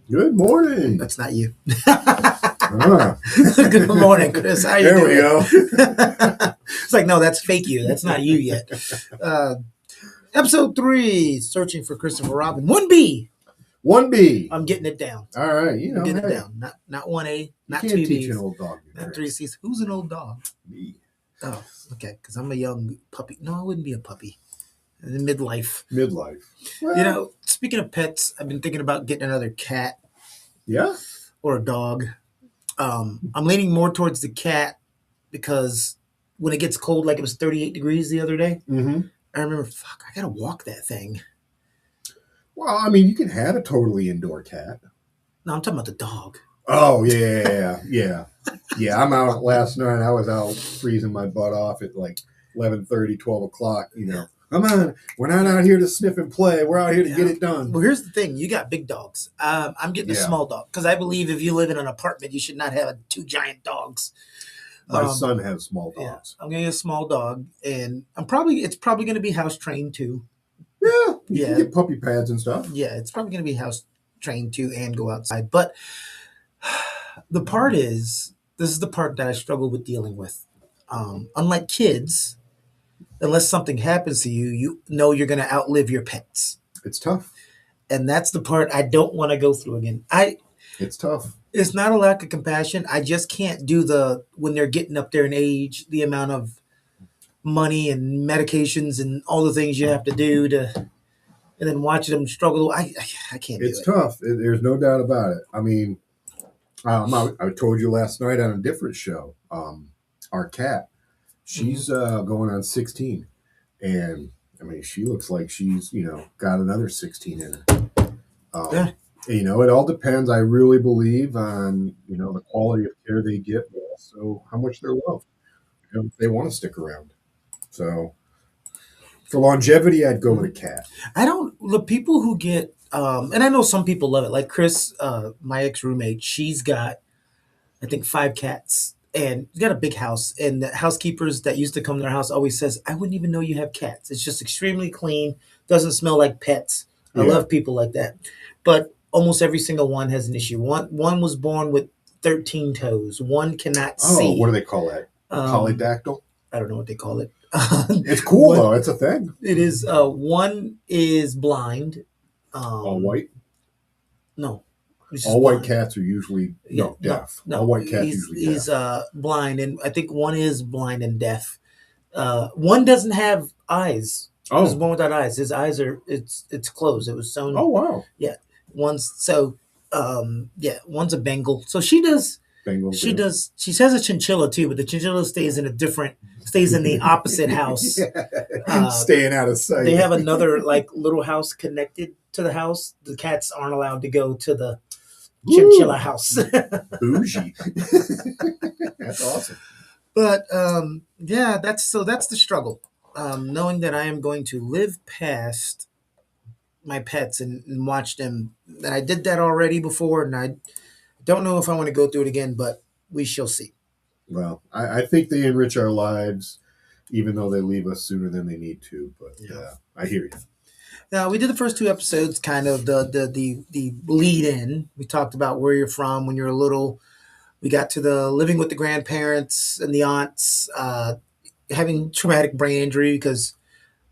Good morning. That's not you. Ah, Good morning, Chris. How you there doing? we go. It's like, no, that's fake you. That's not you yet. Episode 3, searching for Christopher Robbin. 1B. 1B. I'm getting it down. All right, I'm getting it hey, down. Not 1A, you not can't 2B's, teach an old dog new not tricks. 3C's. Who's an old dog? Me. Oh, okay, because I'm a young puppy. No, I wouldn't be a puppy. In midlife. Midlife. Well, Speaking of pets, I've been thinking about getting another cat yeah. or a dog. I'm leaning more towards the cat because when it gets cold, like it was 38 degrees the other day, Mm-hmm. I remember, I gotta walk that thing. Well, I mean, you can have a totally indoor cat. No, I'm talking about the dog. Oh, yeah. Yeah, I'm out last night. I was out freezing my butt off at like 11:30, 12 o'clock, Come on, we're not out here to sniff and play. We're out here to get it done. Well, here's the thing. You got big dogs. I'm getting a small dog because I believe if you live in an apartment, you should not have 2 giant dogs. My son has small dogs. Yeah, I'm getting a small dog, and it's probably going to be house trained too. Yeah, you can get puppy pads and stuff. Yeah, it's probably going to be house trained too and go outside. But the part is, this is the part that I struggle with dealing with. Unlike kids, unless something happens to you, you know you're going to outlive your pets. It's tough. And that's the part I don't want to go through again. It's tough. It's not a lack of compassion. I just can't do when they're getting up there in age, the amount of money and medications and all the things you have to do and then watching them struggle. I can't do it. It's tough. There's no doubt about it. I mean, I told you last night on a different show, our cat, she's going on 16. And, I mean, she looks like she's, got another 16 in her. Yeah. It all depends, I really believe, on, the quality of care they get, but also how much they're loved. If they want to stick around. So, for longevity, I'd go with a cat. The people who get, and I know some people love it, like Chris, my ex-roommate, she's got, I think, 5 cats. And she's got a big house, and the housekeepers that used to come to their house always says, I wouldn't even know you have cats. It's just extremely clean, doesn't smell like pets. I love people like that. But almost every single one has an issue. One was born with 13 toes. One cannot see. Oh, what do they call that? Polydactyl? I don't know what they call it. It's cool, though. It's a thing. It is. One is blind. All white? No. All white cats are usually deaf. No, all white cats usually deaf. He's blind, and I think one is blind and deaf. One doesn't have eyes. Oh. He was born without eyes. His eyes it's closed. It was sewn. Oh, wow. Yeah. One's a Bengal. So she does. Bengal. She does. She has a chinchilla too, but the chinchilla stays in the opposite house. Staying out of sight. They have another little house connected to the house. The cats aren't allowed to go to the chinchilla house. Bougie. That's awesome. But that's the struggle. Knowing that I am going to live past my pets and watch them. And I did that already before, and I don't know if I want to go through it again, but we shall see. Well, I think they enrich our lives, even though they leave us sooner than they need to. But I hear you. Now, we did the first 2 episodes, kind of the lead in. We talked about where you're from when you're little. We got to the living with the grandparents and the aunts, having traumatic brain injury because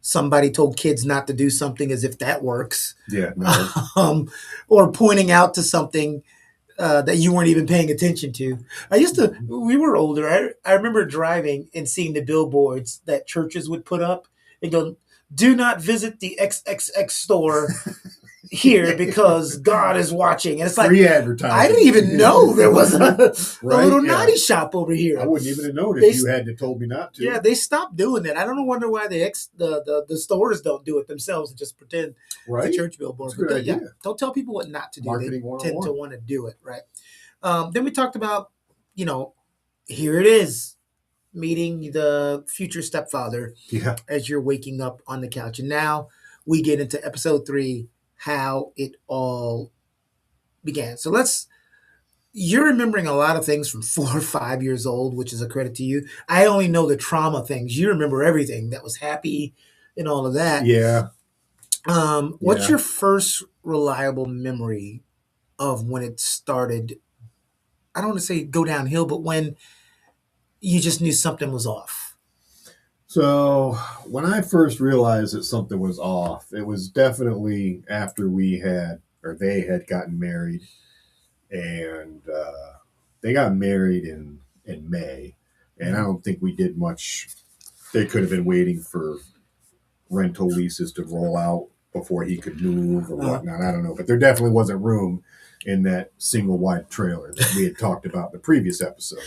somebody told kids not to do something as if that works. Yeah. No. Or pointing out to something that you weren't even paying attention to. We were older. I remember driving and seeing the billboards that churches would put up and go, do not visit the XXX store here because God is watching. And it's like, free advertising. I didn't even know there was a little naughty shop over here. I wouldn't even have known if you had told me not to. Yeah, they stopped doing that. I don't wonder why the stores don't do it themselves and just pretend it's a church billboard. But don't tell people what not to do. Marketing they tend to want to do it, right? Then we talked about, here it is, meeting the future stepfather as you're waking up on the couch. And now we get into episode 3, how it all began. So you're remembering a lot of things from 4 or 5 years old, which is a credit to you. I only know the trauma things. You remember everything that was happy and all of that. Yeah. What's your first reliable memory of when it started? I don't want to say go downhill, but when you just knew something was off. So when I first realized that something was off, it was definitely after they had gotten married, and they got married in May, and I don't think we did much. They could have been waiting for rental leases to roll out before he could move or whatnot. I don't know, but there definitely wasn't room in that single wide trailer that we had talked about in the previous episode.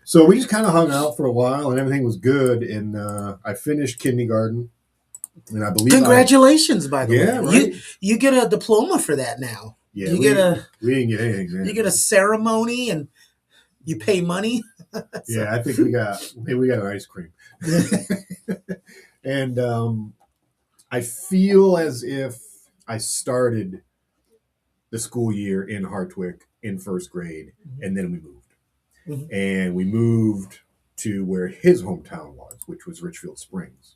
So we just kind of hung out for a while, and everything was good. And I finished kindergarten, and I believe congratulations, by the way. Right? You get a diploma for that now. Yeah, we didn't get anything. Man. You get a ceremony, and you pay money. So. Yeah, I think we got an ice cream. And I feel as if I started the school year in Hartwick in first grade, and then we moved. Mm-hmm. And we moved to where his hometown was, which was Richfield Springs.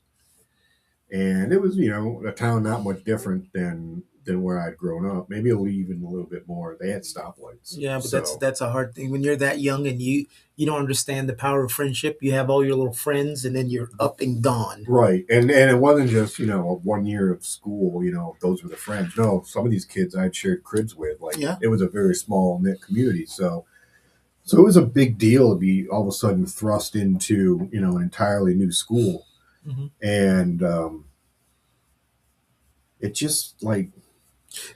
And it was, a town not much different than where I'd grown up. Maybe even a little bit more. They had stoplights. Yeah, but that's a hard thing when you're that young and you don't understand the power of friendship. You have all your little friends, and then you're up and gone. Right, and it wasn't just 1 year of school. Those were the friends. No, some of these kids I'd shared cribs with. It was a very small knit community. So it was a big deal to be all of a sudden thrust into an entirely new school, and it just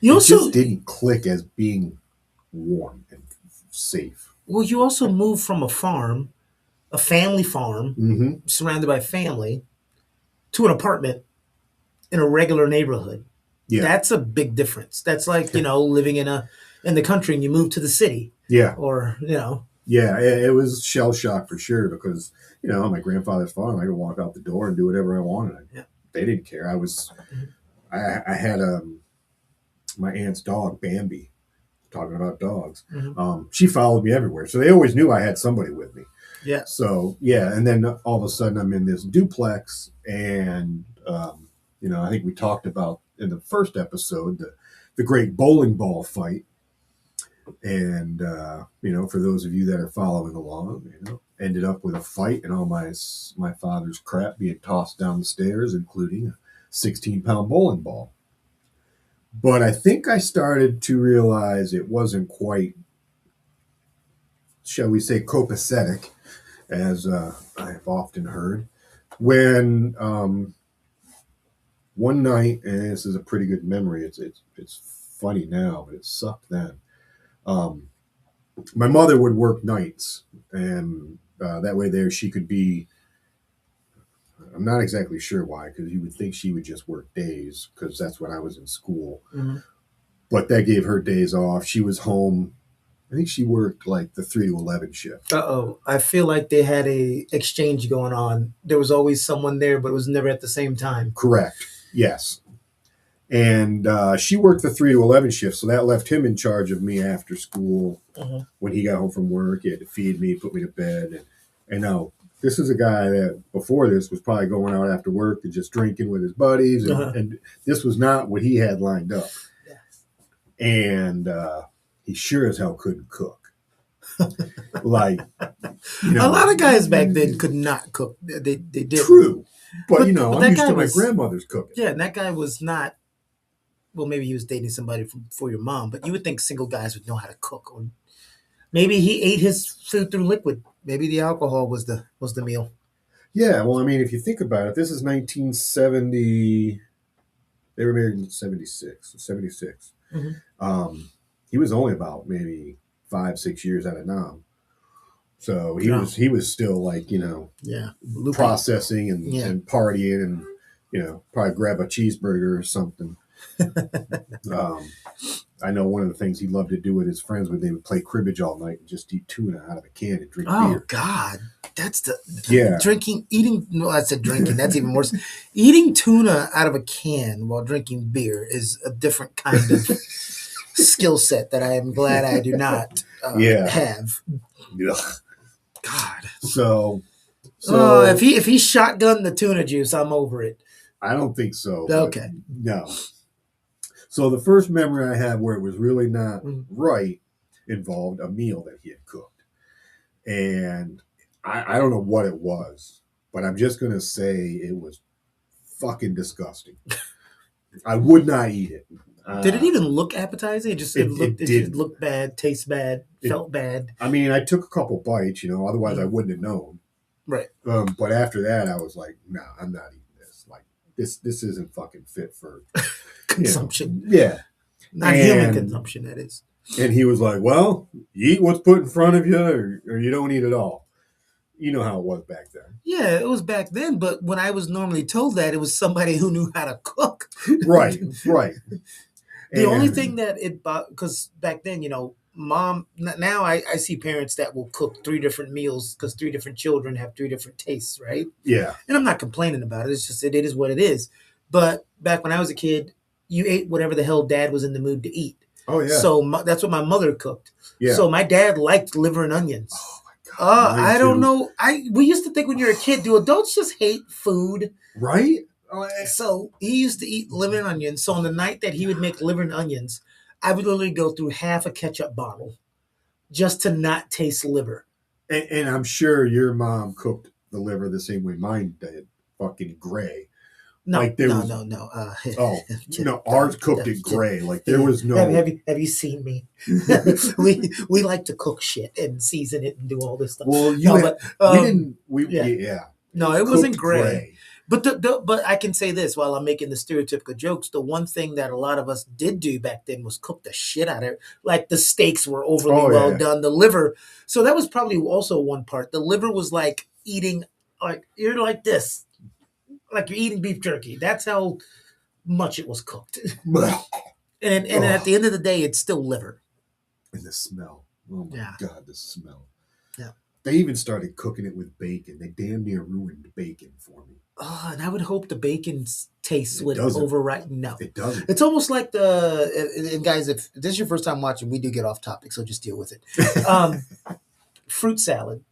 just didn't click as being warm and safe. Well, you also moved from a farm, a family farm, surrounded by family, to an apartment in a regular neighborhood. Yeah. That's a big difference. That's like, living in the country and you move to the city. Yeah. Or, Yeah, it was shell shock for sure because, on my grandfather's farm, I could walk out the door and do whatever I wanted. Yeah. They didn't care. I had my aunt's dog, Bambi, talking about dogs. She followed me everywhere. So they always knew I had somebody with me. Yeah. So, yeah. And then all of a sudden I'm in this duplex and, I think we talked about in the first episode, the great bowling ball fight. And, for those of you that are following along, ended up with a fight and all my father's crap being tossed down the stairs, including a 16-pound bowling ball. But I think I started to realize it wasn't quite, shall we say, copacetic, as I've often heard, when one night, and this is a pretty good memory, it's funny now, but it sucked then. My mother would work nights, and that way she could be, I'm not exactly sure why, because you would think she would just work days, because that's when I was in school. But that gave her days off. She was home. I think she worked the 3 to 11 shift. I feel like they had a exchange going on. There was always someone there, but it was never at the same time. Correct. Yes. And she worked the 3 to 11 shift, so that left him in charge of me after school. When he got home from work, he had to feed me, put me to bed. And now, this is a guy that before this was probably going out after work and just drinking with his buddies. And this was not what he had lined up. And he sure as hell couldn't cook. A lot of guys back then could not cook. They did. True. But I'm used to my grandmother's cooking. Yeah, and that guy was not, well, maybe he was dating somebody for your mom, but you would think single guys would know how to cook. Or maybe he ate his food through liquid. Maybe the alcohol was the meal. Yeah, well, I mean, if you think about it, this is 1970. They were married in 76. He was only about maybe 5-6 years out of Nam. So he was still processing and partying and, probably grab a cheeseburger or something. I know one of the things he loved to do with his friends when they would play cribbage all night and just eat tuna out of a can and drink beer. Oh, God. That's drinking. That's even worse. Eating tuna out of a can while drinking beer is a different kind of skill set that I am glad I do not have. God. So if he shotgunned the tuna juice, I'm over it. I don't think so. Okay. No. So the first memory I have where it was really not Mhm. right involved a meal that he had cooked. And I don't know what it was, but I'm just going to say it was fucking disgusting. I would not eat it. Did it even look appetizing? It just didn't. looked bad, tastes bad, felt bad. I mean, I took a couple bites, otherwise I wouldn't have known. Right. But after that, I was like, no, I'm not eating this. Like, this isn't fucking fit for Consumption. Yeah. Not human consumption, that is. And he was like, well, you eat what's put in front of you or you don't eat at all. You know how it was back then. Yeah, it was back then, but when I was normally told that, it was somebody who knew how to cook. Right. The only thing that because back then, mom, now I see parents that will cook 3 different meals because 3 different children have 3 different tastes, right? Yeah. And I'm not complaining about it. It's just, it is what it is. But back when I was a kid, you ate whatever the hell dad was in the mood to eat. Oh, yeah. So that's what my mother cooked. Yeah. So my dad liked liver and onions. Oh, my God. I don't know. We used to think when you're a kid, do adults just hate food? Right? So he used to eat liver and onions. So on the night that he would make liver and onions, I would literally go through half a ketchup bottle just to not taste liver. And I'm sure your mom cooked the liver the same way mine did, fucking gray. No, like no. Ours cooked it gray. Like there was no. Have you seen me? we like to cook shit and season it and do all this stuff. Well, we didn't. No, it wasn't gray. But I can say this while I'm making the stereotypical jokes. The one thing that a lot of us did do back then was cook the shit out of it. Like the steaks were overly well done. The liver. So that was probably also one part. The liver was like eating, like you're like this. Like you're eating beef jerky. That's how much it was cooked. and at the end of the day, it's still liver. And the smell. Oh my God, the smell. Yeah. They even started cooking it with bacon. They damn near ruined bacon for me. Oh, and I would hope the bacon's taste would override. No, it doesn't. It's almost like and guys, if this is your first time watching, we do get off topic, so just deal with it. Fruit salad.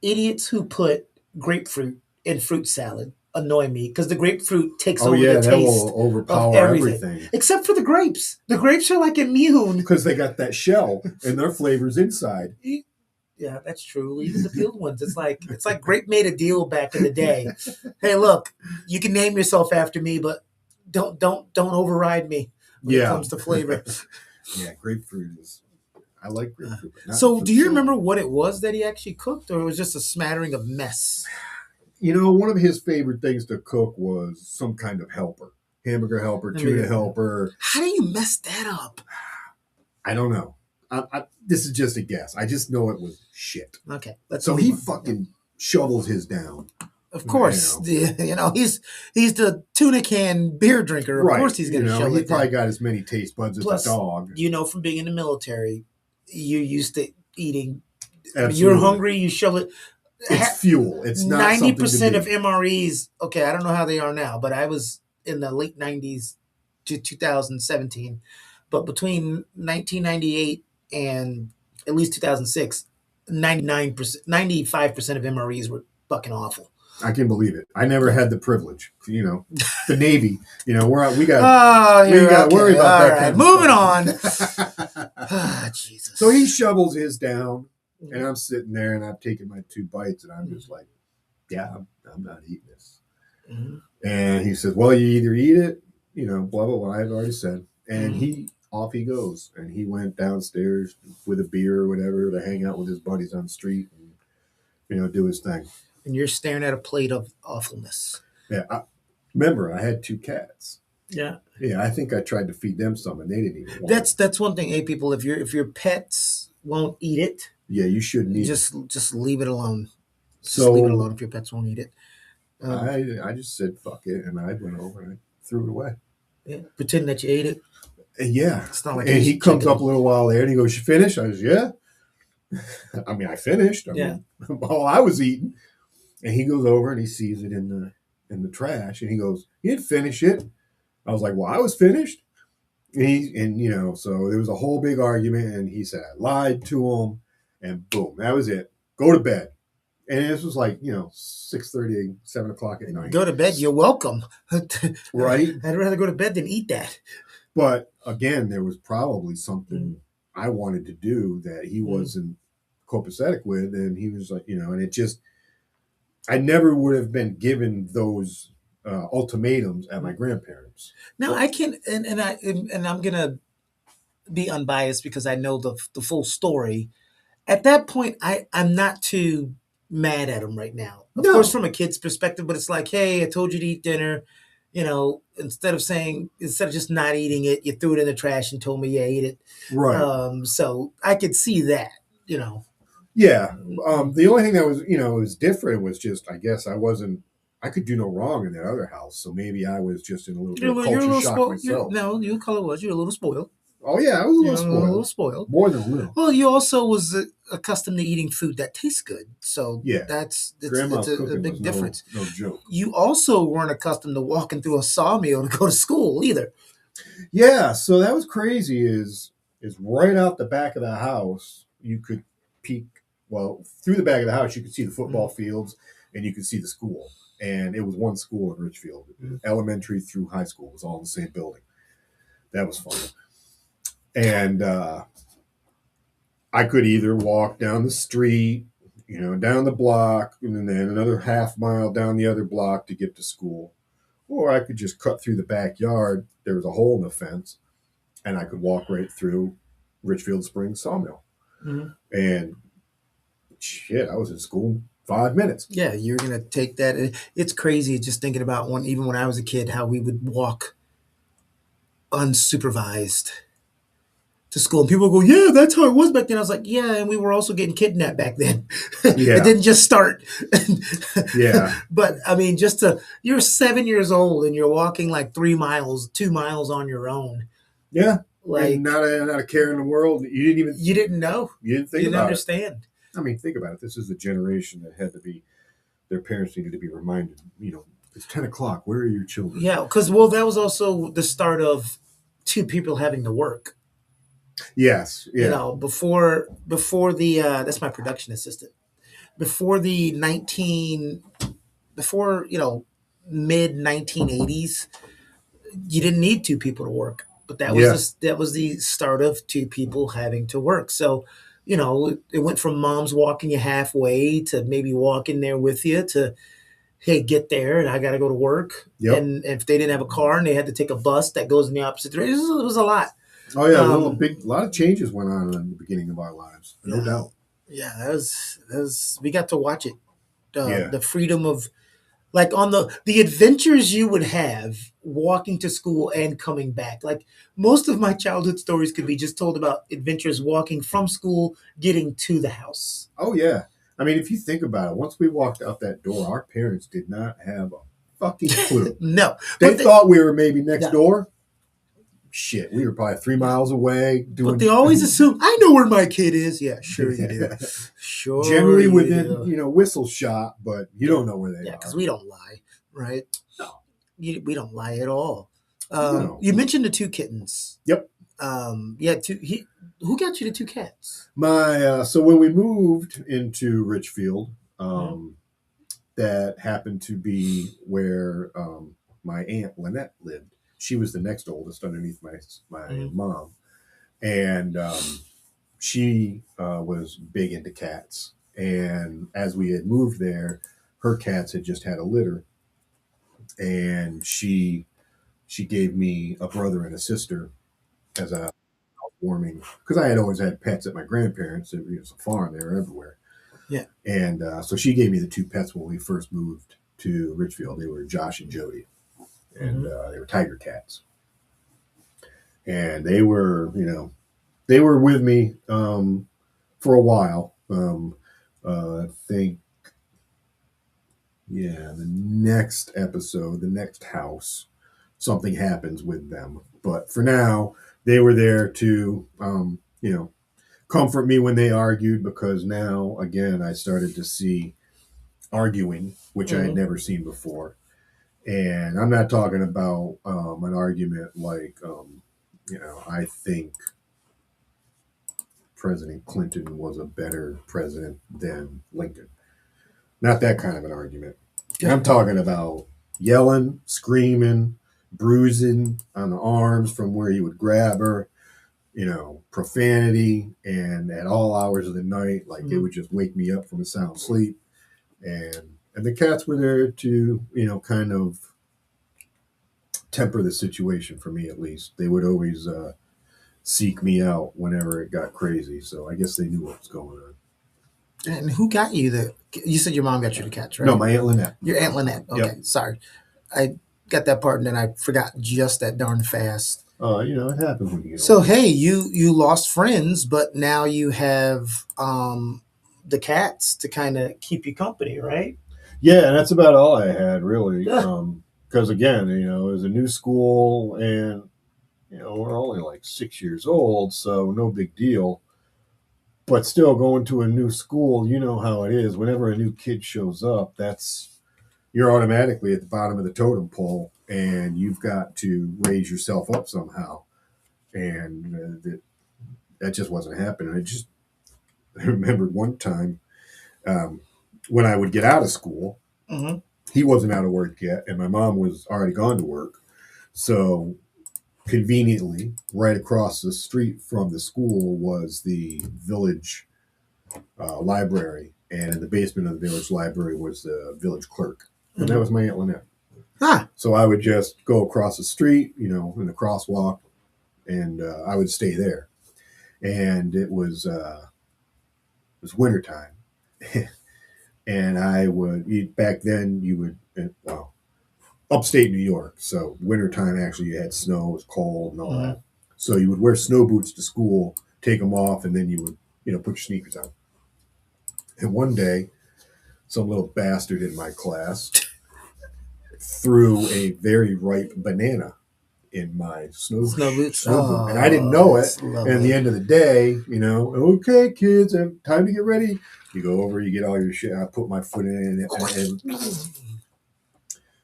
Idiots who put grapefruit in fruit salad annoy me because the grapefruit takes over the taste. That will overpower everything. Except for the grapes. The grapes are like immune. Because they got that shell and their flavor's inside. Yeah, that's true. Even the peeled ones. It's like grape made a deal back in the day. Hey, look, you can name yourself after me, but don't override me when it comes to flavor. Yeah, grapefruit is. I like grapefruit. So, do you remember what it was that he actually cooked, or it was just a smattering of mess? One of his favorite things to cook was some kind of helper. Hamburger helper, tuna helper. How do you mess that up? I don't know. This is just a guess. I just know it was shit. Okay. So he fucking shovels his down. Of course. He's the tuna can beer drinker. Of course he's going to shove it down. He probably got as many taste buds as a dog. From being in the military, you're used to eating. Absolutely. You're hungry, you shove it. It's fuel. It's not 90% of MREs, okay, I don't know how they are now, but I was in the late 90s to 2017. But between 1998 and at least 2006, 95% of MREs were fucking awful. I can believe it. I never had the privilege. The Navy. We got worry about that. Right, moving on. Jesus. So he shovels his down. And I'm sitting there and I'm taking my 2 bites and I'm just like, I'm not eating this. Mm-hmm. And he says, well, you either eat it, blah, blah, blah. I've already said. And off he goes. And he went downstairs with a beer or whatever to hang out with his buddies on the street and, do his thing. And you're staring at a plate of awfulness. Yeah. Remember, I had 2 cats. Yeah. Yeah, I think I tried to feed them some and they didn't even want it. That's one thing, people, if your pets won't eat it, yeah, you shouldn't eat it. Just leave it alone. Leave it alone if your pets won't eat it. I just said fuck it, and I went over and I threw it away. Yeah, pretend that you ate it. Yeah, it's not like. And he comes up a little while later and he goes, "You finished?" I was, "Yeah." I mean, I finished. I mean, all I was eating, and he goes over and he sees it in the trash, and he goes, "You didn't finish it." I was like, "Well, I was finished." And so there was a whole big argument, and he said I lied to him. And boom, that was it. Go to bed. And this was like, 6:30, 7 o'clock at night. Go to bed. You're welcome. Right? I'd rather go to bed than eat that. But again, there was probably something Mm. I wanted to do that he wasn't copacetic with, and he was like, and it just, I never would have been given those ultimatums at my grandparents. Now I can, and I'm gonna be unbiased because I know the full story. At that point, I'm not too mad at him right now. Of course, No, from a kid's perspective, but it's like, hey, I told you to eat dinner. Instead of just not eating it, you threw it in the trash and told me, yeah, eat it. right. So I could see that, you know. Yeah. The only thing that was, was different was just, I guess I could do no wrong in that other house. So maybe I was just in a little bit of You're a culture little shock spoiled. myself. No, you color was you're a little spoiled. Oh, yeah, I was a You're little a little spoiled. spoiled. More than a little. Well, you also was accustomed to eating food that tastes good, so Yeah. it's Grandma's a cooking big was difference. no joke. You also weren't accustomed to walking through a sawmill to go to school either. Yeah, so that was crazy is right out the back of the house, you could peek, well, through the back of the house, you could see the football fields and you could see the school. And it was one school in Richfield. Elementary through high school was all in the same building. That was fun. And I could either walk down the street, down the block, and then another half mile down the other block to get to school. Or I could just cut through the backyard. There was a hole in the fence, and I could walk right through Richfield Springs Sawmill. Mm-hmm. And shit, I was in school 5 minutes. Yeah, you're gonna take that. It's crazy just thinking about even when I was a kid, how we would walk unsupervised to school, and people go, "Yeah, that's how it was back then." I was like, "Yeah," and we were also getting kidnapped back then. Yeah. It didn't just start. Yeah. But I mean, you're 7 years old and you're walking like 3 miles, 2 miles on your own. Yeah. Like, and not a care in the world. You didn't know. You didn't think You didn't about understand. it. I mean, think about it. This is the generation that had to be, their parents needed to be reminded, it's 10 o'clock. Where are your children? Yeah, because, well, that was also the start of two people having to work. Yes. Yeah. Before the that's my production assistant. Before the mid 1980s, you didn't need two people to work, but that was the start of two people having to work. So, it went from mom's walking you halfway to maybe walking there with you to, hey, get there and I got to go to work. Yep. And if they didn't have a car and they had to take a bus that goes in the opposite direction, it was a lot. Oh yeah, a lot of changes went on in the beginning of our lives, no doubt. Yeah, that was we got to watch it. Yeah. The freedom of, like, on the adventures you would have walking to school and coming back. Like, most of my childhood stories could be just told about adventures walking from school, getting to the house. Oh yeah. I mean, if you think about it, once we walked out that door, our parents did not have a fucking clue. No. They thought we were maybe next door. Shit, we were probably 3 miles away. But they always assume, I know where my kid is. Yeah, sure you do. Sure. Generally within, whistle shot, but you don't know where they are. Yeah, because we don't lie, right? No. We don't lie at all. No. You mentioned the two kittens. Yep. Who got you the two cats? So when we moved into Richfield, that happened to be where my aunt Lynette lived. She was the next oldest underneath my mom, and she was big into cats. And as we had moved there, her cats had just had a litter, and she gave me a brother and a sister as a housewarming, because I had always had pets at my grandparents. It was a farm; they were everywhere. Yeah, and so she gave me the two pets when we first moved to Richfield. They were Josh and Jody. And they were tiger cats, and they were with me for a while. I think, the next episode, the next house, something happens with them. But for now, they were there to comfort me when they argued, because now again I started to see arguing, which I had never seen before. And I'm not talking about an argument like, I think President Clinton was a better president than Lincoln. Not that kind of an argument. I'm talking about yelling, screaming, bruising on the arms from where he would grab her, profanity, and at all hours of the night, like it would just wake me up from a sound sleep. And the cats were there to, kind of temper the situation for me, at least. They would always seek me out whenever it got crazy. So I guess they knew what was going on. And who got you the? You said your mom got you the cats, right? No, my Aunt Lynette. Your Aunt Lynette. Okay, yep. Sorry, I got that part, and then I forgot just that darn fast. It happens when you get So older. Hey, you lost friends, but now you have the cats to kind of keep you company, right? Yeah, and that's about all I had, really. Because again, it was a new school, and we're only like 6 years old, so no big deal. But still, going to a new school, you know how it is. Whenever a new kid shows up, you're automatically at the bottom of the totem pole, and you've got to raise yourself up somehow. And that just wasn't happening. I remember one time when I would get out of school, he wasn't out of work yet, and my mom was already gone to work. So conveniently, right across the street from the school was the village library, and in the basement of the village library was the village clerk, and that was my Aunt Lynette. So I would just go across the street, in the crosswalk, and I would stay there. And it was wintertime, and I would back then you would upstate New York, so wintertime actually you had snow, it was cold and all that. So you would wear snow boots to school, take them off, and then you would put your sneakers on. And one day, some little bastard in my class threw a very ripe banana in my snow boot. And I didn't know it. And at the end of the day, okay, kids, time to get ready. You go over, you get all your shit. I put my foot in it. And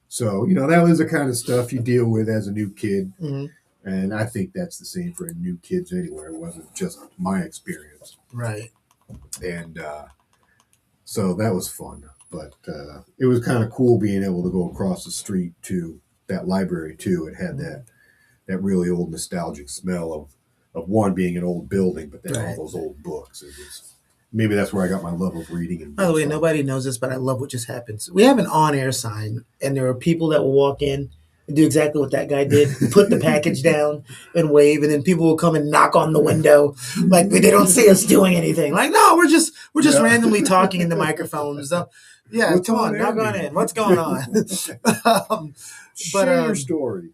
so, that was the kind of stuff you deal with as a new kid. And I think that's the same for new kids anywhere. It wasn't just my experience. Right. And so that was fun. But it was kind of cool being able to go across the street to that library, too. It had that really old nostalgic smell of one being an old building, but then all those old books. Maybe that's where I got my love of reading. By the way, nobody knows this, but I love what just happened. So we have an on-air sign, and there are people that will walk in and do exactly what that guy did, put the package down and wave, and then people will come and knock on the window like they don't see us doing anything. Like, no, we're just randomly talking in the microphones. Yeah, come on, knock on in. What's going on? Share your story.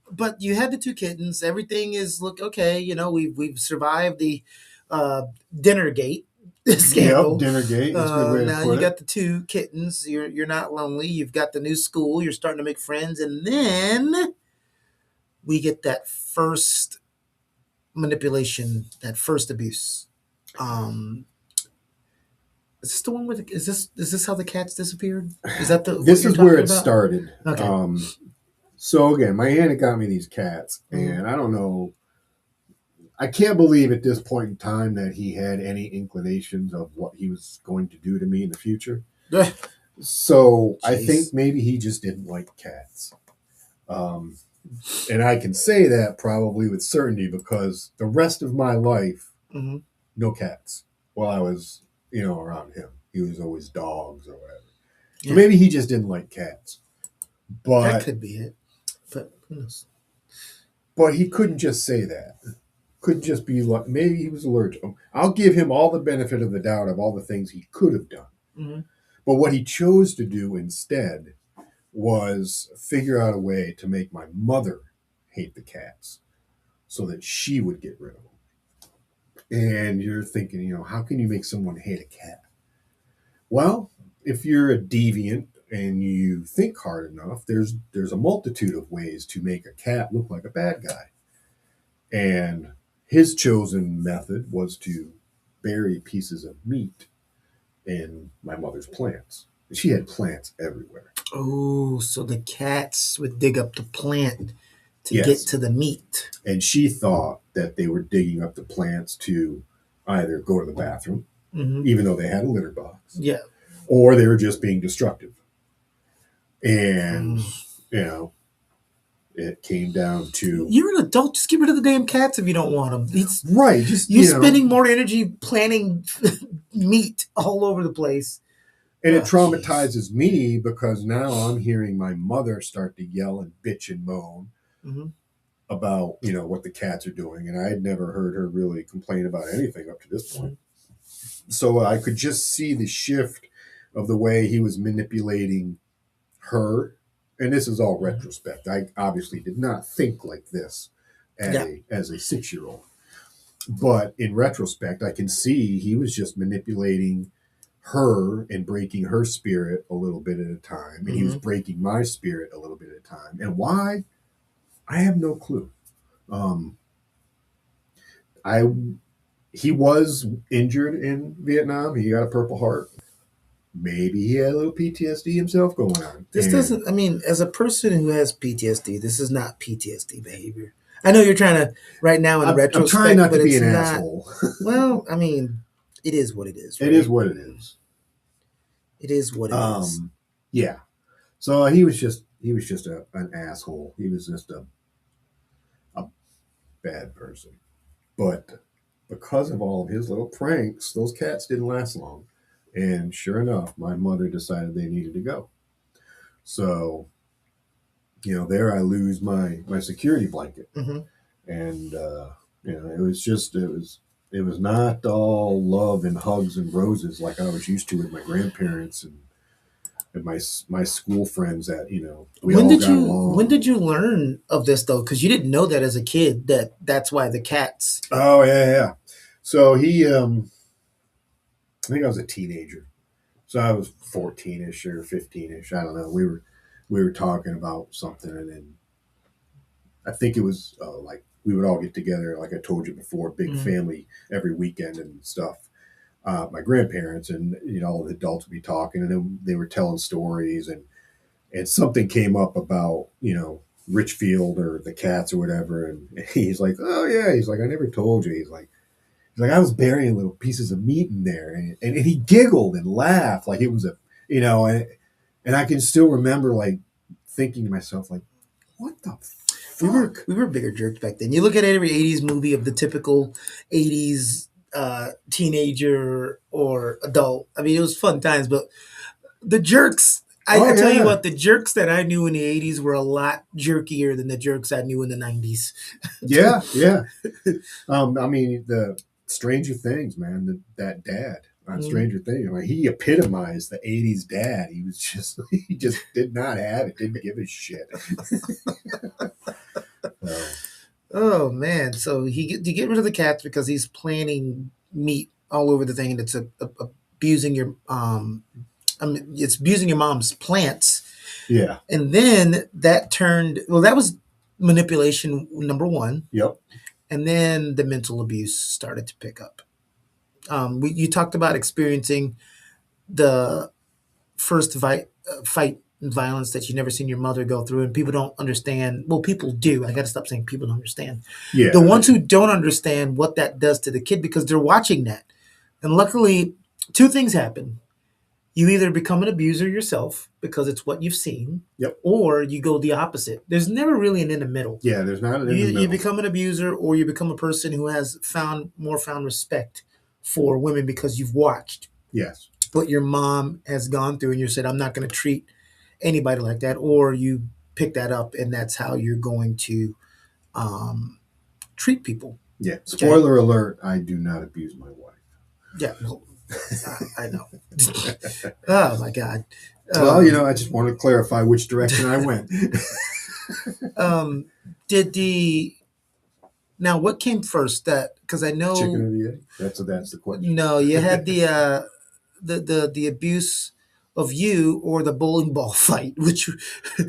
But you had the two kittens. Everything is okay. We've survived the dinner gate scandal. Yep, dinner gate. That's a good way to now put you got the two kittens. You're not lonely. You've got the new school. You're starting to make friends, and then we get that first manipulation, that first abuse. Is this the one with? Is this how the cats disappeared? Is that the? This is where it about? started. Okay. So again, my aunt had got me these cats, and I don't know. I can't believe at this point in time that he had any inclinations of what he was going to do to me in the future. So I think maybe he just didn't like cats. And I can say that probably with certainty because the rest of my life, no cats while I was, around him. He was always dogs or whatever. Yeah. So maybe he just didn't like cats. But that could be it. But who knows? But he couldn't just say that. Couldn't just be like, maybe he was allergic. I'll give him all the benefit of the doubt of all the things he could have done. But what he chose to do instead was figure out a way to make my mother hate the cats so that she would get rid of them. And you're thinking, how can you make someone hate a cat? Well, if you're a deviant and you think hard enough, there's a multitude of ways to make a cat look like a bad guy. And his chosen method was to bury pieces of meat in my mother's plants. She had plants everywhere. Oh, so the cats would dig up the plant to get to the meat. And she thought that they were digging up the plants to either go to the bathroom, even though they had a litter box, or they were just being destructive. And, It came down to You're an adult. Just get rid of the damn cats if you don't want them. right. Just You're spending more energy planning meat all over the place. and it Jeez. traumatizes me because now I'm hearing my mother start to yell and bitch and moan Mm-hmm. about what the cats are doing, and I had never heard her really complain about anything up to this point. So I could just see the shift of the way he was manipulating her. And this is all retrospect. I obviously did not think like this as a 6-year-old. But in retrospect, I can see he was just manipulating her and breaking her spirit a little bit at a time. And he was breaking my spirit a little bit at a time. And why? I have no clue. I He was injured in Vietnam. He got a Purple Heart. Maybe he had a little PTSD himself going on. This doesn't, I mean, as a person who has PTSD, this is not PTSD behavior. I know you're trying to, right now in retrospect, I'm trying not to be it's an not, asshole. Well, I mean, it is what it is. Right? It is what it is. It is what it is. Yeah. So he was just an asshole. He was just a bad person. But because of all of his little pranks, those cats didn't last long. And sure enough, my mother decided they needed to go. So, there I lose my security blanket. Mm-hmm. And it was not all love and hugs and roses like I was used to with my grandparents and my school friends that we all got along. When did you learn of this though? Because you didn't know that as a kid that's why the cats. Oh yeah. So he I think I was a teenager, so I was 14ish or 15ish. I don't know. We were talking about something, and then I think it was like we would all get together, like I told you before, big family every weekend and stuff. My grandparents and all the adults would be talking, and then they were telling stories, and something came up about Richfield or the cats or whatever, and he's like, oh yeah, he's like, I never told you. He's like I was burying little pieces of meat in there, and he giggled and laughed like it was and I can still remember like thinking to myself like, what the fuck? We were bigger jerks back then. You look at every '80s movie of the typical '80s teenager or adult. I mean, it was fun times, but the jerks. I tell you what, the jerks that I knew in the '80s were a lot jerkier than the jerks I knew in the '90s. Yeah. I mean, the Stranger Things, man. That dad on Stranger Things. I mean, he epitomized the '80s dad. He just did not have it. Didn't give a shit. Oh man! So you get rid of the cats because he's planting meat all over the thing, and it's abusing your it's abusing your mom's plants. Yeah. And then that was manipulation number one. Yep. And then the mental abuse started to pick up. You talked about experiencing the first fight and violence that you never seen your mother go through, and people don't understand. Well, people do. I got to stop saying people don't understand. Yeah. The ones who don't understand what that does to the kid because they're watching that. And luckily, two things happen. You either become an abuser yourself because it's what you've seen, or you go the opposite. There's never really an in the middle. Yeah, there's not an in the middle. You become an abuser, or you become a person who has found respect for women because you've watched. Yes. What your mom has gone through, and you said, "I'm not going to treat anybody like that," or you pick that up, and that's how you're going to treat people. Yeah. Spoiler alert: I do not abuse my wife. Yeah. Well, I know. Oh my God. Well, I just wanted to clarify which direction I went. Now what came first? Because I know chicken or the egg. That's the question. No, you had the abuse of you or the bowling ball fight, which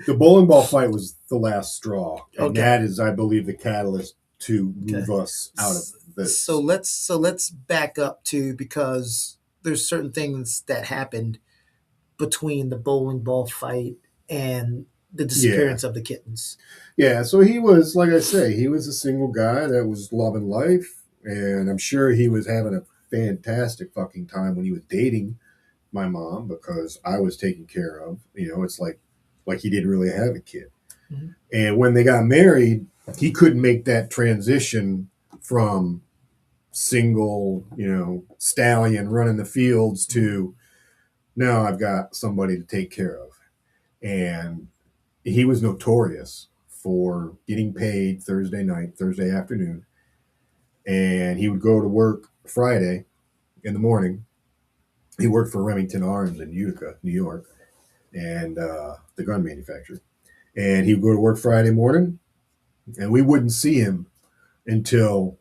the bowling ball fight was the last straw, and that is, I believe, the catalyst to move us out of this. So let's back up to, because there's certain things that happened between the bowling ball fight and the disappearance of the kittens. Yeah, so he was, like I say, he was a single guy that was loving life, and I'm sure he was having a fantastic fucking time when he was dating my mom because I was taken care of. It's like he didn't really have a kid. Mhm. And when they got married, he couldn't make that transition from single, stallion running the fields to now I've got somebody to take care of. And he was notorious for getting paid Thursday night, Thursday afternoon. And he would go to work Friday in the morning. He worked for Remington Arms in Utica, New York, and the gun manufacturer. And he would go to work Friday morning, and we wouldn't see him until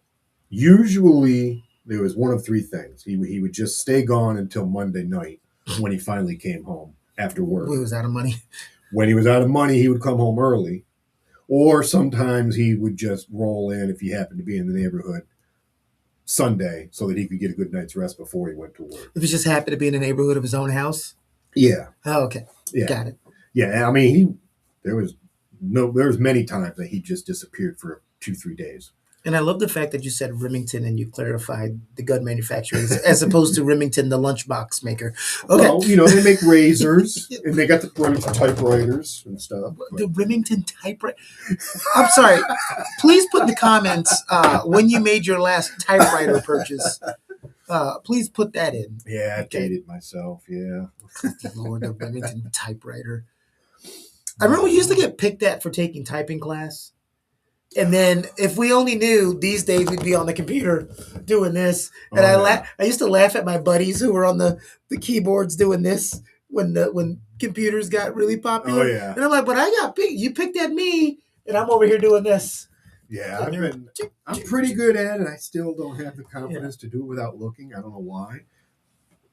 usually there was one of three things. He would just stay gone until Monday night when he finally came home after work. He was out of money. When he was out of money, he would come home early, or sometimes he would just roll in if he happened to be in the neighborhood Sunday so that he could get a good night's rest before he went to work. If he just happened to be in the neighborhood of his own house? Yeah. Oh, okay. Yeah. Got it. Yeah. I mean, there was many times that he just disappeared for 2-3 days. And I love the fact that you said Remington and you clarified the gun manufacturers as opposed to Remington, the lunchbox maker. Okay. Well, they make razors and they got the Remington typewriters and stuff. The Remington typewriter. I'm sorry. Please put in the comments when you made your last typewriter purchase. Please put that in. Yeah, I dated myself. Yeah. Lord, the Remington typewriter. I remember we used to get picked at for taking typing class. And then if we only knew these days we'd be on the computer doing this. And I used to laugh at my buddies who were on the keyboards doing this when computers got really popular. Oh, yeah. And I'm like, but I got picked. You picked at me and I'm over here doing this. Yeah, I'm pretty good at it. I still don't have the confidence to do it without looking. I don't know why.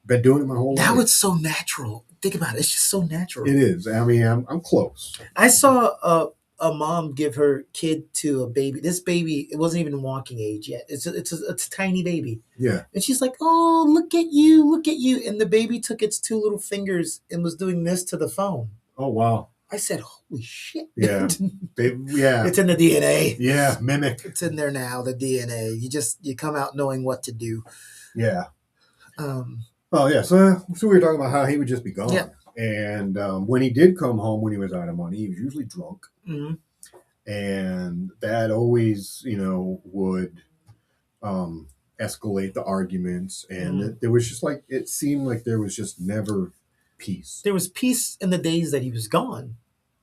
Been doing it my whole life. Now it's so natural. Think about it. It's just so natural. It is. I mean, I'm close. I saw a mom give her kid to a baby. This baby, it wasn't even walking age yet. It's a tiny baby. Yeah. And she's like, "Oh, look at you, look at you." And the baby took its two little fingers and was doing this to the phone. Oh, wow. I said, "Holy shit." Yeah. It's in the DNA. Yeah, mimic. It's in there now, the DNA. You come out knowing what to do. Yeah. Oh, yeah. So we were talking about how he would just be gone. Yeah. And when he did come home when he was out of money, he was usually drunk. Mm-hmm. And that always, would escalate the arguments. And there was just it seemed like there was just never peace. There was peace in the days that he was gone,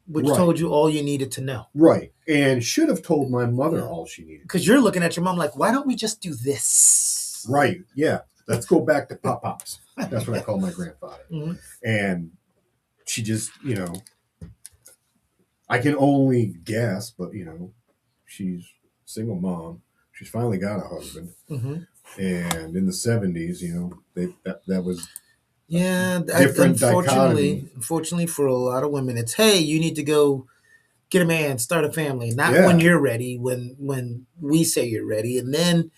which told you all you needed to know. Right. And should have told my mother all she needed. Because you're looking at your mom like, why don't we just do this? Right. Yeah. Let's go back to Pop-Pops. That's what I call my grandfather. Mm-hmm. And she just, I can only guess, but, she's a single mom. She's finally got a husband. Mm-hmm. And in the 70s, that was different dichotomy. Unfortunately, for a lot of women, it's, hey, you need to go get a man, start a family. Not when you're ready, when we say you're ready. And then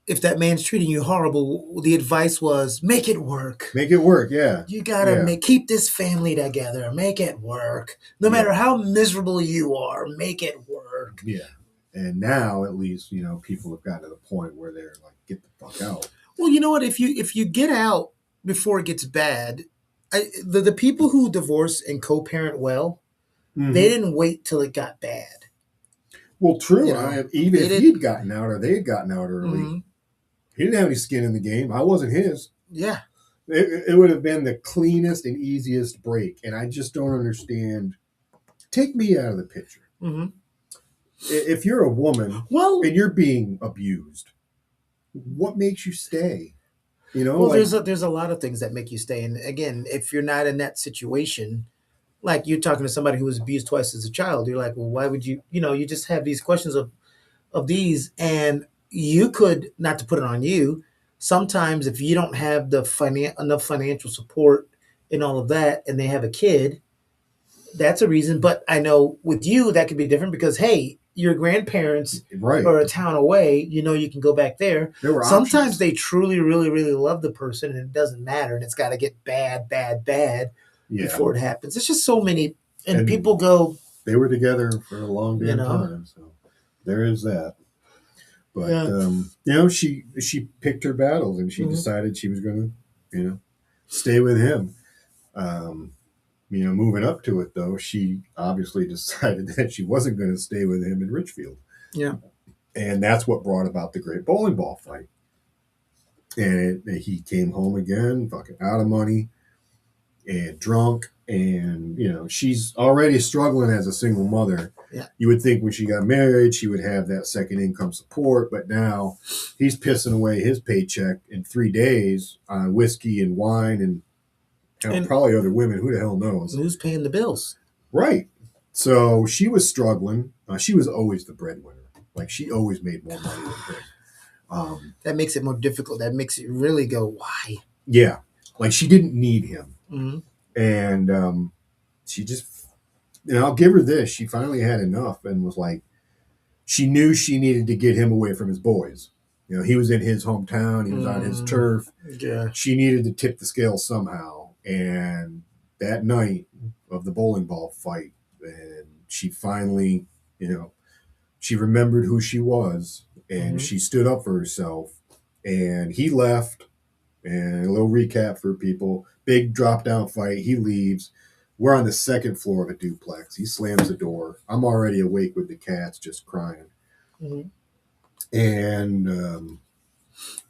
if that man's treating you horrible, the advice was make it work. Make it work, yeah. You gotta keep this family together. Make it work. No matter how miserable you are, make it work. Yeah. And now, at least, people have gotten to the point where they're like, get the fuck out. Well, you know what? If you get out before it gets bad, the people who divorce and co-parent well, they didn't wait till it got bad. Well, true. Even if he'd gotten out or they had gotten out early, he didn't have any skin in the game. I wasn't his. Yeah. It would have been the cleanest and easiest break. And I just don't understand. Take me out of the picture. Mm-hmm. If you're a woman and you're being abused, what makes you stay? Well, there's a lot of things that make you stay. And again, if you're not in that situation, like you're talking to somebody who was abused twice as a child, you're like, well, why would you, you just have these questions of these. And you could, not to put it on you, sometimes if you don't have enough financial support and all of that, and they have a kid, that's a reason. But I know with you, that could be different because, hey, your grandparents are a town away. You can go back there. Sometimes options. They truly, really, really love the person, and it doesn't matter, and it's got to get bad before it happens. It's just so many, and people go. They were together for a long damn time, so there is that. But she picked her battles, and she decided she was going to, stay with him. moving up to it, though, she obviously decided that she wasn't going to stay with him in Richfield. Yeah. And that's what brought about the great bowling ball fight. And he came home again, fucking out of money and drunk. And, she's already struggling as a single mother. Yeah. You would think when she got married, she would have that second income support. But now he's pissing away his paycheck in 3 days on whiskey and wine and probably other women. Who the hell knows? Who's paying the bills? Right. So she was struggling. She was always the breadwinner. Like, she always made more money than him. That makes it more difficult. That makes it really go, why? Yeah. Like, she didn't need him. Mm-hmm. And she just, I'll give her this. She finally had enough and was like, she knew she needed to get him away from his boys. He was in his hometown. He was on his turf. Yeah. She needed to tip the scale somehow. And that night of the bowling ball fight, and she finally, she remembered who she was, and she stood up for herself, and he left. And a little recap for people: big drop down fight. He leaves. We're on the second floor of a duplex. He slams the door. I'm already awake with the cats, just crying. Mm-hmm. And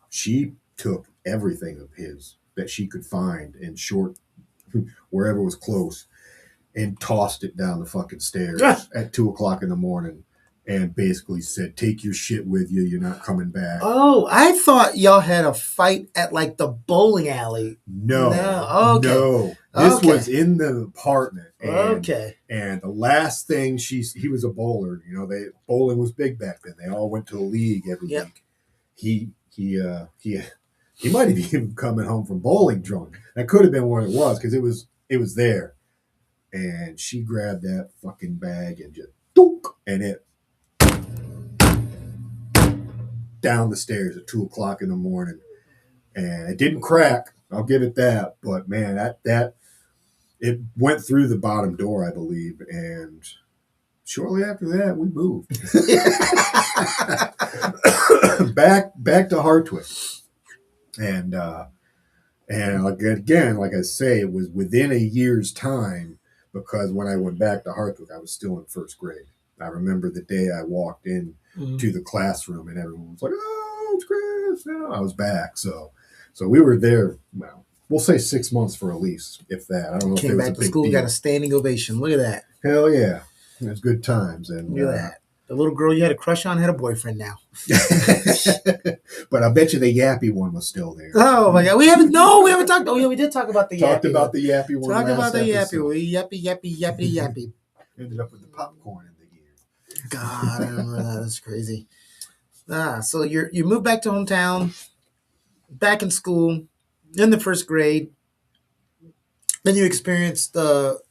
she took everything of his that she could find in short, wherever was close, and tossed it down the fucking stairs at 2:00 in the morning, and basically said, "Take your shit with you. You're not coming back." Oh, I thought y'all had a fight at like the bowling alley. No. Okay. No. This was in the apartment. And, okay. And the last thing he was a bowler. Bowling was big back then. They all went to a league every week. He might have even coming home from bowling drunk. That could have been what it was, because it was there. And she grabbed that fucking bag and just dook, and it down the stairs at 2:00 in the morning. And it didn't crack. I'll give it that. But man, that it went through the bottom door, I believe. And shortly after that, we moved back to Hartwick. And again, like I say, it was within a year's time, because when I went back to Hartwick, I was still in first grade. I remember the day I walked in to the classroom, and everyone was like, "Oh, it's Chris!" I was back, so we were there. Well, we'll say 6 months for Elise, if that. I don't know. Came if it was back a to big school, deal. got a standing ovation. Look at that. Hell yeah, it was good times. And look at that. The little girl you had a crush on had a boyfriend now. But I bet you the yappy one was still there. Oh my God, we haven't talked. Oh yeah, we did talk about the yappy. Talked about the yappy one. Talk about the episode. yappy. We yappy. Ended up with the popcorn in the ear. God, I remember that. That's crazy. So you moved back to hometown, back in school, in the first grade. Then you experienced the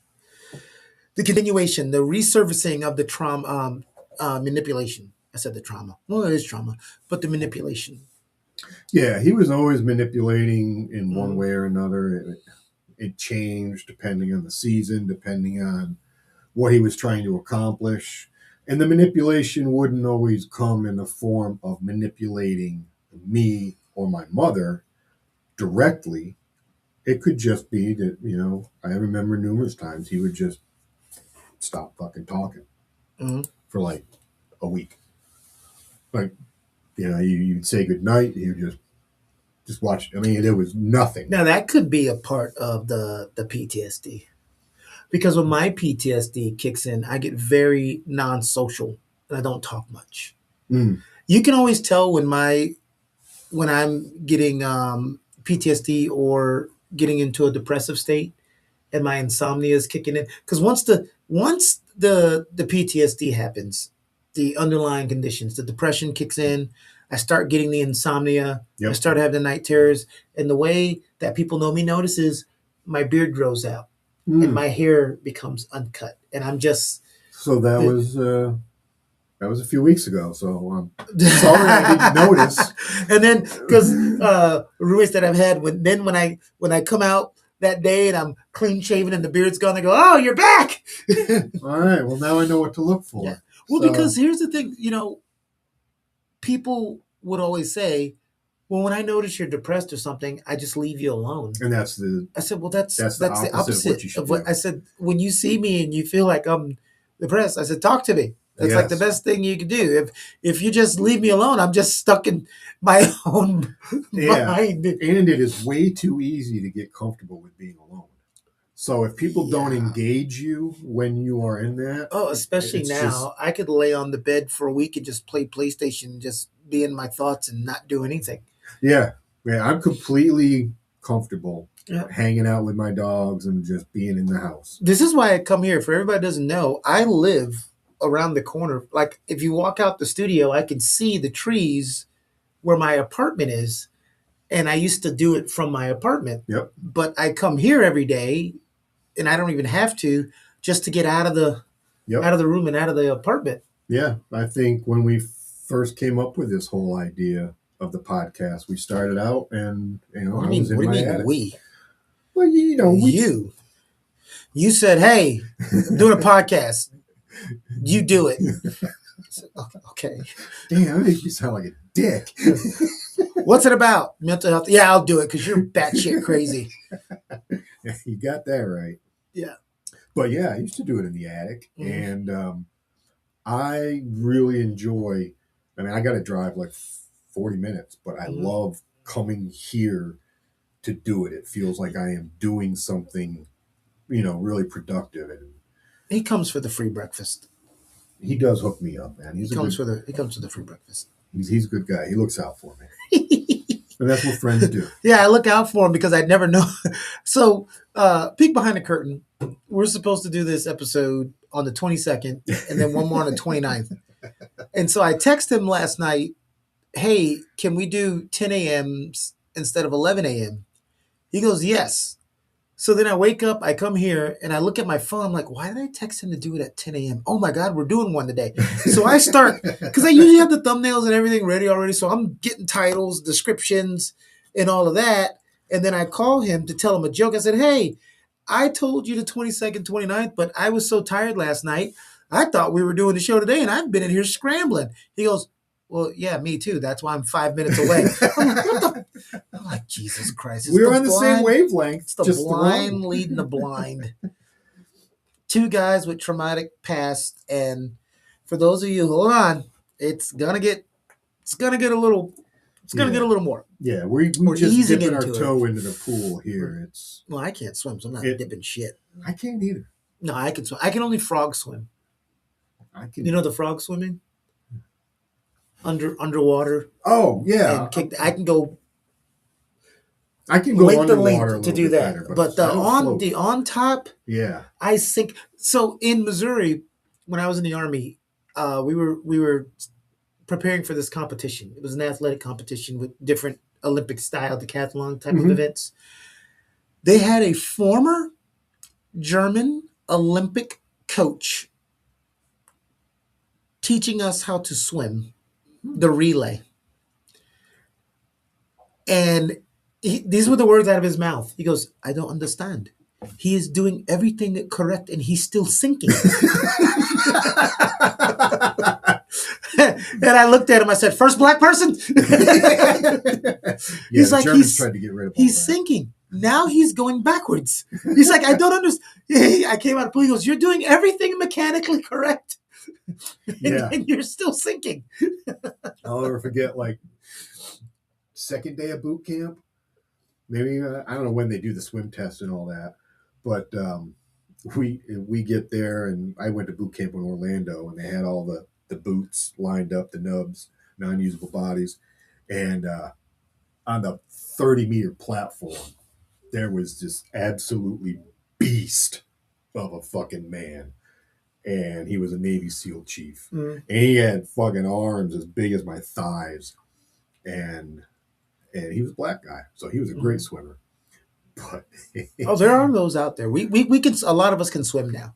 continuation, the resurfacing of the trauma, manipulation. I said the trauma. Well, it is trauma, but the manipulation. Yeah, he was always manipulating in one way or another. It changed depending on the season, depending on what he was trying to accomplish. And the manipulation wouldn't always come in the form of manipulating me or my mother directly. It could just be that, I remember numerous times he would just stop fucking talking for like a week. Like, you'd say goodnight, you just watch. I mean, there was nothing. Now, that could be a part of the PTSD. Because when my PTSD kicks in, I get very non-social and I don't talk much. You can always tell when I'm getting PTSD or getting into a depressive state and my insomnia is kicking in. Because once the PTSD happens, the underlying conditions, the depression kicks in, I start getting the insomnia, I start having the night terrors, and the way that people know me notices my beard grows out. And my hair becomes uncut, and I'm just. So that was a few weeks ago. So I'm sorry I didn't notice. And then because roommates that I've had, when I come out that day and I'm clean shaven and the beard's gone, they go, "Oh, you're back!" All right. Well, now I know what to look for. Yeah. Well, because here's the thing, people would always say, Well, when I notice you're depressed or something, I just leave you alone. And that's the I said, well, that's the the opposite of opposite what you should of what do. I said. When you see me and you feel like I'm depressed, I said, talk to me. That's like the Yes. best thing you can do. If you just leave me alone, I'm just stuck in my own Yeah. mind. And it is way too easy to get comfortable with being alone. So if people don't Yeah. engage you when you are in that, Oh, especially it's now, just- I could lay on the bed for a week and just play PlayStation, just be in my thoughts and not do anything. yeah, I'm completely comfortable Yeah. hanging out with my dogs and just being in the house. This is why I come here. For everybody who doesn't know, I live around the corner. Like if you walk out the studio, I can see the trees where my apartment is. And I used to do it from my apartment. Yep. But I come here every day and I don't even have to just to get out of the room and out of the apartment. Yeah. I think when we first came up with this whole idea of the podcast, we started out and I was in my attic. We? Well, You said, hey, I'm doing a podcast. You do it. Said, okay. Damn, that makes you sound like a dick. What's it about? Mental health. Yeah, I'll do it because you're batshit crazy. You got that right. Yeah. But yeah, I used to do it in the attic. Mm-hmm. And I really enjoy, I got to drive like 40 minutes, but I love coming here to do it. It feels like I am doing something, really productive. And he comes for the free breakfast. He does hook me up, man. He comes for the free breakfast. He's a good guy. He looks out for me. And that's what friends do. Yeah, I look out for him because I never know. So, peek behind the curtain. We're supposed to do this episode on the 22nd and then one more on the 29th. And so I texted him last night, hey, can we do 10 a.m. instead of 11 a.m.? He goes, yes. So then I wake up, I come here, and I look at my phone. I'm like, why did I text him to do it at 10 a.m.? Oh, my God, we're doing one today. So I start, because I usually have the thumbnails and everything ready already. So I'm getting titles, descriptions, and all of that. And then I call him to tell him a joke. I said, hey, I told you the 22nd, 29th, but I was so tired last night. I thought we were doing the show today, and I've been in here scrambling. He goes, well, yeah, me too. That's why I'm 5 minutes away. I'm like, what the? I'm like, Jesus Christ. We're on the same wavelength. It's the blind leading the blind. Two guys with traumatic past. And for those of you, hold on, it's gonna get a little more. Yeah, we're just dipping our toe into the pool here. Well, I can't swim, so I'm not dipping shit. I can't either. No, I can swim. I can only frog swim. You know the frog swimming? Underwater. Oh yeah, and I can go. I can go underwater to do that, better, but the on top. Yeah, I sink. So in Missouri, when I was in the Army, we were preparing for this competition. It was an athletic competition with different Olympic style decathlon type of events. They had a former German Olympic coach teaching us how to swim the relay. And these were the words out of his mouth. He goes, I don't understand. He is doing everything correct and he's still sinking. And I looked at him. I said, first black person? He's like, Germans tried to get rid of all he's that. sinking. Now he's going backwards. He's like, I don't understand. I came out of the pool. He goes, you're doing everything mechanically correct. And you're still sinking. I'll never forget, like, second day of boot camp. Maybe, I don't know when they do the swim test and all that. But we get there, and I went to boot camp in Orlando, and they had all the boots lined up, the nubs, non-usable bodies. And on the 30-meter platform, there was this absolutely beast of a fucking man. And he was a Navy SEAL chief. And he had fucking arms as big as my thighs. And he was a black guy. So he was a great swimmer. But there are those out there. We can, a lot of us can swim now.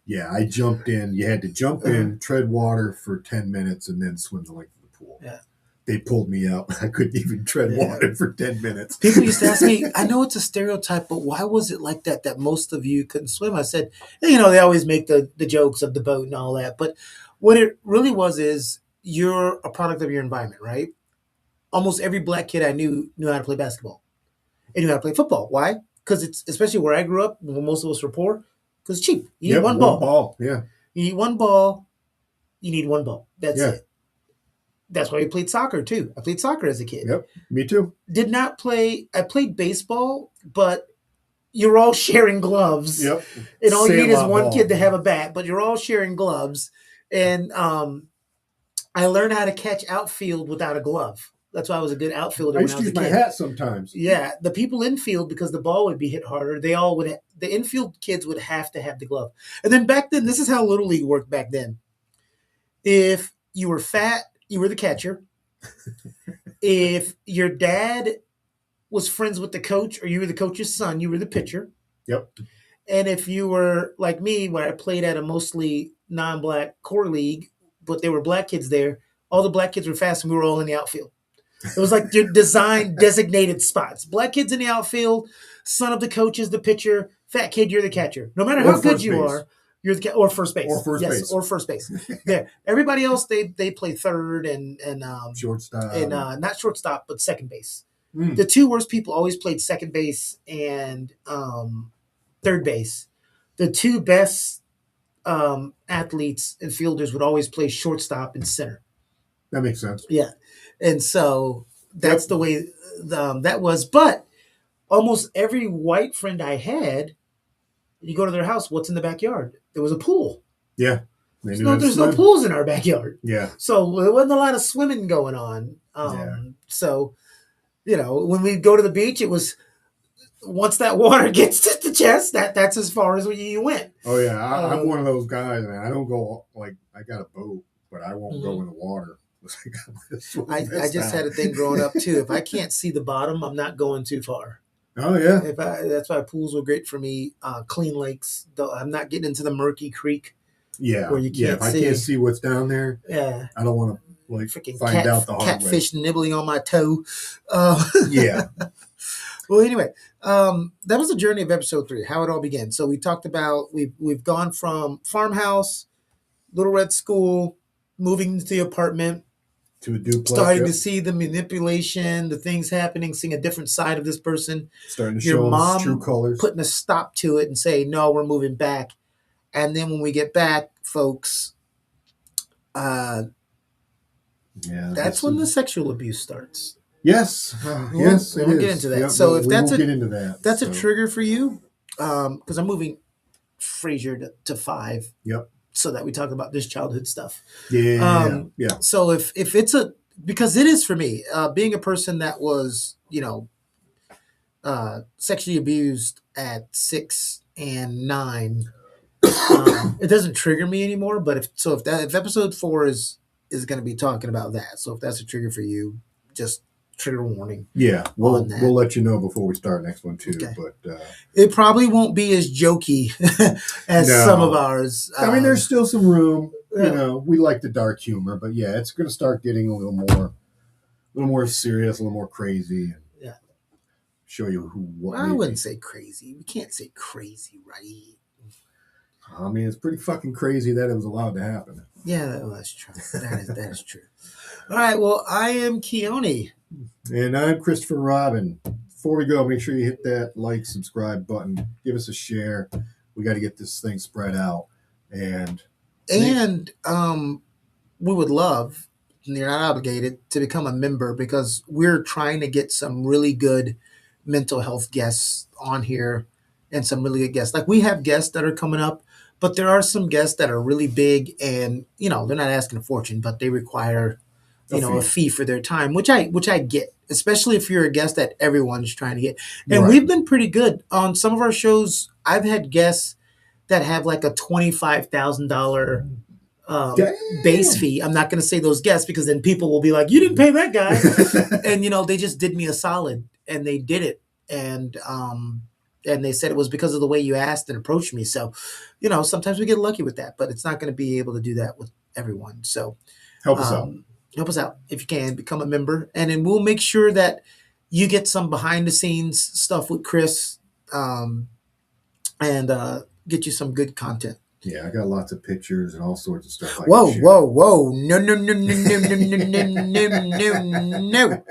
Yeah, I jumped in. You had to jump in, tread water for 10 minutes, and then swim the length of the pool. Yeah. They pulled me out. I couldn't even tread water for 10 minutes. People used to ask me, I know it's a stereotype, but why was it like that most of you couldn't swim? I said, they always make the jokes of the boat and all that. But what it really was is you're a product of your environment, right? almost every black kid I knew how to play basketball and knew how to play football. Why? Because it's especially where I grew up, when most of us were poor, because it's cheap. You need one ball. Yeah. You need one ball. You need one ball. That's Yeah. it. That's why we played soccer too. I played soccer as a kid. Yep. Me too. Did not play. I played baseball, but you're all sharing gloves. Yep. And all you need is Sandlot one ball. kid to have a bat, but you're all sharing gloves. And I learned how to catch outfield without a glove. That's why I was a good outfielder I when used I to was a use kid. my hat sometimes. Yeah, the people infield, because the ball would be hit harder, they all would. The infield kids would have to have the glove. And then back then, this is how Little League worked back then. If you were fat, you were the catcher. If your dad was friends with the coach, or you were the coach's son, you were the pitcher. Yep. And if you were like me, where I played at a mostly non-black core league, but there were black kids there, all the black kids were fast, and we were all in the outfield. It was like your designated spots. Black kids in the outfield, son of the coach is the pitcher, fat kid, you're the catcher. No matter how good you are, you're the or first base. Or first base. There. Everybody else, they play third and shortstop. And not shortstop, but second base. The two worst people always played second base and third base. The two best athletes and fielders would always play shortstop and center. That makes sense. Yeah. And so that's the way that was. But almost every white friend I had, you go to their house, what's in the backyard? There was a pool. Yeah. There's no pools in our backyard. Yeah. So there wasn't a lot of swimming going on. So, when we go to the beach, it was, once that water gets to the chest, that's as far as you went. Oh, yeah. I'm one of those guys, man. I don't go, I got a boat, but I won't go in the water. I just had a thing growing up too. If I can't see the bottom, I'm not going too far. Oh yeah. That's why pools were great for me. Clean lakes. Though I'm not getting into the murky creek. Yeah. Where you can't see. If I can't see what's down there, yeah, I don't want to freaking find out the hard catfish nibbling on my toe. Yeah. Well, anyway, that was the journey of episode 3. How it all began. So we talked about we've gone from farmhouse, Little Red School, moving to the apartment. To a duplex, starting to see the manipulation, the things happening, seeing a different side of this person. Starting to your show mom true colors. Putting a stop to it and say, no, we're moving back. And then when we get back, folks, that's when the sexual abuse starts. Yes. Yes, we'll get into that. Yep, so if that's get into that. That's a trigger for you, because I'm moving Frasier to 5. Yep. So that we talk about this childhood stuff. Yeah. So if it's because it is for me, being a person that was, sexually abused at 6 and 9, it doesn't trigger me anymore. But if episode 4 is going to be talking about that, so if that's a trigger for you, just trigger warning. Yeah, we'll let you know before we start next one too. Okay. But it probably won't be as jokey as some of ours. I mean, there's still some room. We like the dark humor, but yeah, it's going to start getting a little more serious, a little more crazy. And show you what. I wouldn't say crazy. We can't say crazy, right? I mean, it's pretty fucking crazy that it was allowed to happen. Yeah, that's true. That is true. All right. Well, I am Keone. And I'm Christopher Robbin. Before we go, make sure you hit that like, subscribe button. Give us a share. We got to get this thing spread out. And we would love, and you're not obligated, to become a member, because we're trying to get some really good mental health guests on here and some really good guests. Like, we have guests that are coming up, but there are some guests that are really big and, they're not asking a fortune, but they require a fee for their time, which I get, especially if you're a guest that everyone's trying to get. And we've been pretty good on some of our shows. I've had guests that have like a $25,000 base fee. I'm not going to say those guests, because then people will be like, you didn't pay that guy. And they just did me a solid, and they did it. And they said it was because of the way you asked and approached me. So, sometimes we get lucky with that, but it's not going to be able to do that with everyone. So help us out. Help us out if you can. Become a member, and then we'll make sure that you get some behind the scenes stuff with Chris, and get you some good content. Yeah, I got lots of pictures and all sorts of stuff. Whoa, whoa, whoa! No, no, no, no, no, no, no, no, no, no!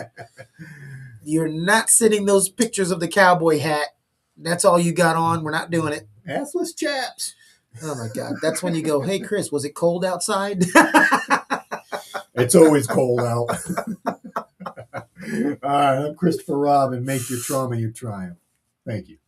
You're not sending those pictures of the cowboy hat. That's all you got on. We're not doing it. Assless chaps. Oh my God! That's when you go, "Hey, Chris, was it cold outside?" It's always cold out. All right, I'm Christopher Robbin. Make your trauma your triumph. Thank you.